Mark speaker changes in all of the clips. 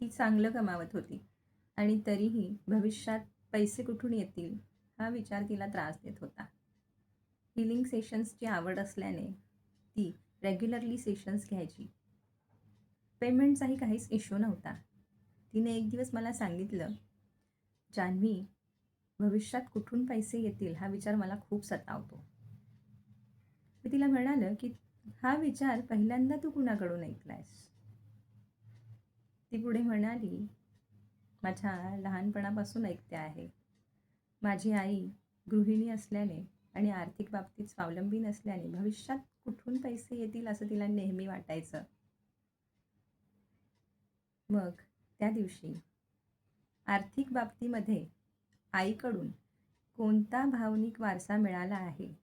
Speaker 1: ती चांगलं कमावत होती आणि तरीही भविष्यात पैसे कुठून येतील हा विचार तिला त्रास देत होता. हीलिंग सेशन्सची आवड असल्याने ती रेग्युलरली सेशन्स घ्यायची. पेमेंटचाही काहीच इश्यू नव्हता. तिने एक दिवस मला सांगितलं, "जान्हवी, भविष्यात कुठून पैसे येतील हा विचार मला खूप सतावतो." मी तिला म्हणालं, की "हा विचार पहिल्यांदा तू कुणाकडून ऐकलायस?" ती पुढे म्हणाली, "माझ्या लहानपणापासून ऐकते आहे. माझी आई गृहिणी असल्याने आणि आर्थिक बाबतीत स्वावलंबी नसल्याने भविष्यात कुठून पैसे येतील असं तिला नेहमी वाटायचं." मग त्या दिवशी आर्थिक बाबतीमध्ये आईकडून कोणता भावनिक वारसा मिळाला आहे,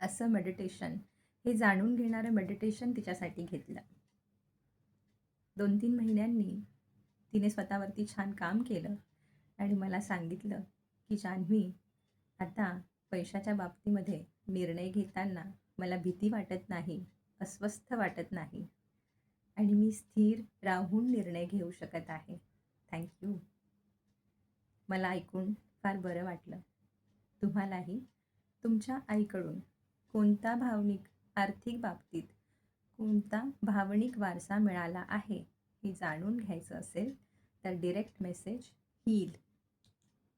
Speaker 1: असं मेडिटेशन, हे जाणून घेणारं मेडिटेशन तिच्यासाठी घेतलं. 2-3 महिन्यांनी तिने स्वतःवरती छान काम केलं आणि मला सांगितलं, की "जान्हवी, आता पैशाच्या बाबतीमध्ये निर्णय घेताना मला भीती वाटत नाही, अस्वस्थ वाटत नाही आणि मी स्थिर राहून निर्णय घेऊ शकत आहे. Thank you." मला ऐकून फार बरं वाटलं. तुम्हालाही तुमच्या आईकडून कोणता भावनिक, आर्थिक बाबतीत कोणता भावनिक वारसा मिळाला आहे, हे जाणून घ्यायचं असेल तर डायरेक्ट मेसेज HEAL